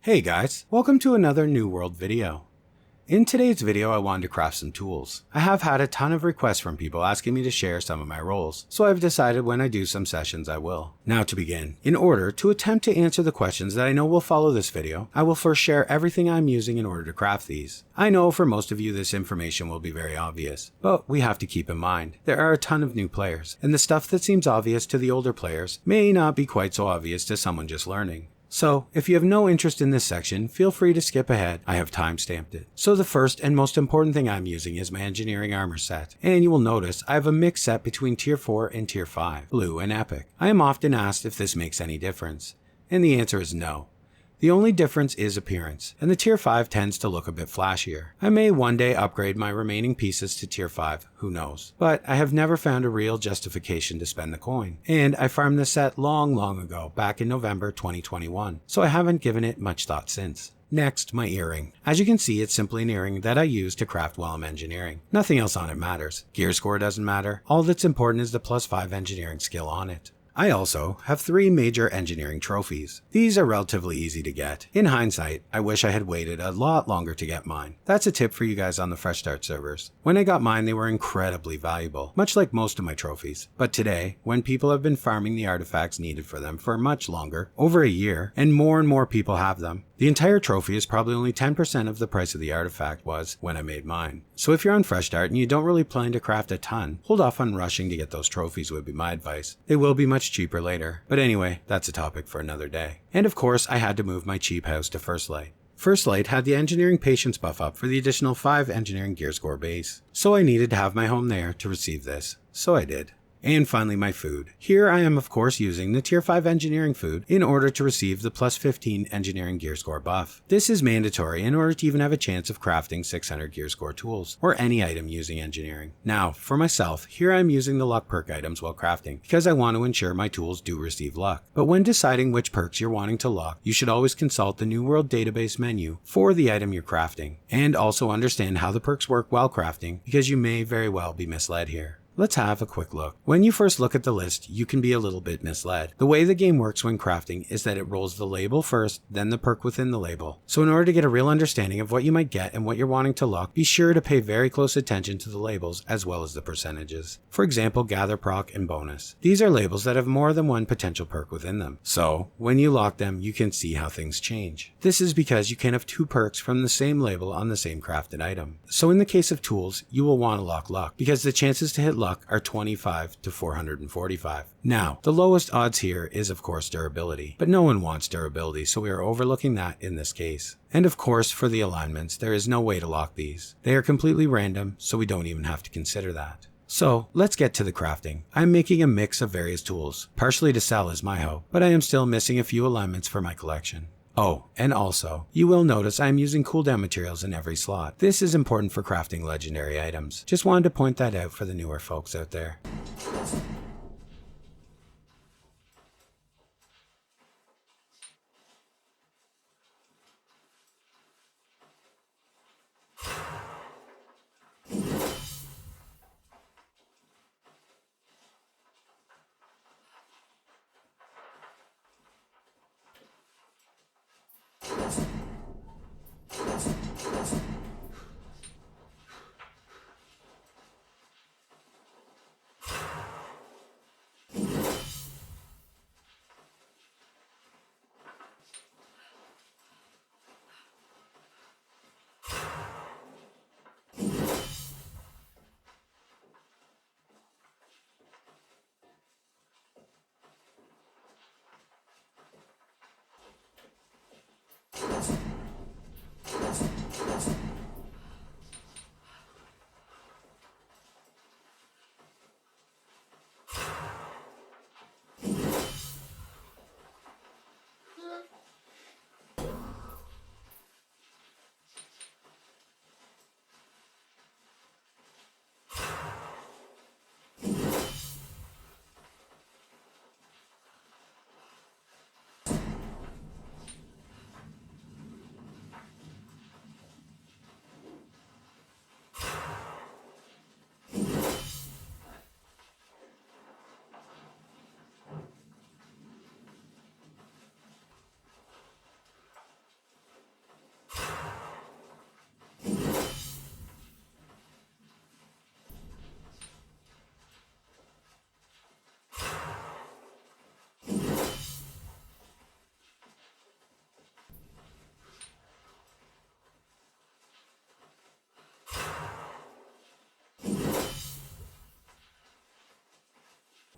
Hey guys, welcome to another New World video. In today's video I wanted to craft some tools. I have had a ton of requests from people asking me to share some of my roles, so I've decided when I do some sessions I will. Now to begin, in order to attempt to answer the questions that I know will follow this video, I will first share everything I'm using in order to craft these. I know for most of you this information will be very obvious, but we have to keep in mind, there are a ton of new players, and the stuff that seems obvious to the older players may not be quite so obvious to someone just learning. So, if you have no interest in this section, feel free to skip ahead, I have time-stamped it. So the first and most important thing I'm using is my engineering armor set, and you will notice I have a mix set between tier 4 and tier 5, blue and epic. I am often asked if this makes any difference, and the answer is no. The only difference is appearance, and the tier 5 tends to look a bit flashier. I may one day upgrade my remaining pieces to tier 5, who knows. But I have never found a real justification to spend the coin. And I farmed this set long ago, back in November 2021, so I haven't given it much thought since. Next, my earring. As you can see, it's simply an earring that I use to craft while I'm engineering. Nothing else on it matters. Gear score doesn't matter. All that's important is the +5 engineering skill on it. I also have 3 major engineering trophies. These are relatively easy to get. In hindsight, I wish I had waited a lot longer to get mine. That's a tip for you guys on the Fresh Start servers. When I got mine, they were incredibly valuable, much like most of my trophies. But today, when people have been farming the artifacts needed for them for much longer, over a year, and more people have them, the entire trophy is probably only 10% of the price of the artifact was when I made mine. So if you're on Fresh Start and you don't really plan to craft a ton, hold off on rushing to get those trophies would be my advice. They will be much cheaper later. But anyway, that's a topic for another day. And of course, I had to move my cheap house to First Light. First Light had the engineering patience buff up for the additional 5 engineering gear score base. So I needed to have my home there to receive this. So I did. And finally my food. Here I am of course using the tier 5 engineering food in order to receive the +15 engineering gear score buff. This is mandatory in order to even have a chance of crafting 600 gear score tools, or any item using engineering. Now, for myself, here I'm using the luck perk items while crafting, because I want to ensure my tools do receive luck. But when deciding which perks you're wanting to lock, you should always consult the New World database menu for the item you're crafting, and also understand how the perks work while crafting, because you may very well be misled here. Let's have a quick look. When you first look at the list, you can be a little bit misled. The way the game works when crafting is that it rolls the label first, then the perk within the label. So in order to get a real understanding of what you might get and what you're wanting to lock, be sure to pay very close attention to the labels as well as the percentages. For example, gather proc and bonus. These are labels that have more than one potential perk within them. So when you lock them, you can see how things change. This is because you can have 2 perks from the same label on the same crafted item. So in the case of tools, you will want to lock luck, because the chances to hit luck are 25 to 445. Now, the lowest odds here is of course durability, but no one wants durability, so we are overlooking that in this case. And of course, for the alignments, there is no way to lock these. They are completely random, so we don't even have to consider that. So, let's get to the crafting. I'm making a mix of various tools, partially to sell is my hope, but I am still missing a few alignments for my collection. Oh, and also, you will notice I am using cooldown materials in every slot. This is important for crafting legendary items. Just wanted to point that out for the newer folks out there.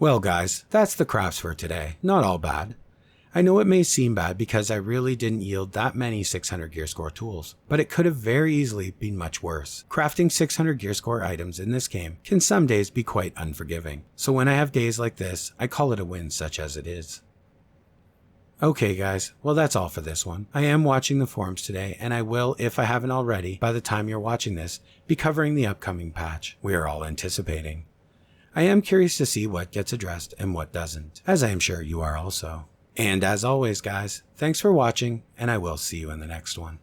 Well guys, that's the crafts for today. Not all bad. I know it may seem bad because I really didn't yield that many 600 gear score tools, but it could have very easily been much worse. Crafting 600 gear score items in this game can some days be quite unforgiving, so when I have days like this, I call it a win such as it is. Okay guys, well that's all for this one. I am watching the forums today, and I will, if I haven't already, by the time you're watching this, be covering the upcoming patch we are all anticipating. I am curious to see what gets addressed and what doesn't, as I am sure you are also. And as always guys, thanks for watching, and I will see you in the next one.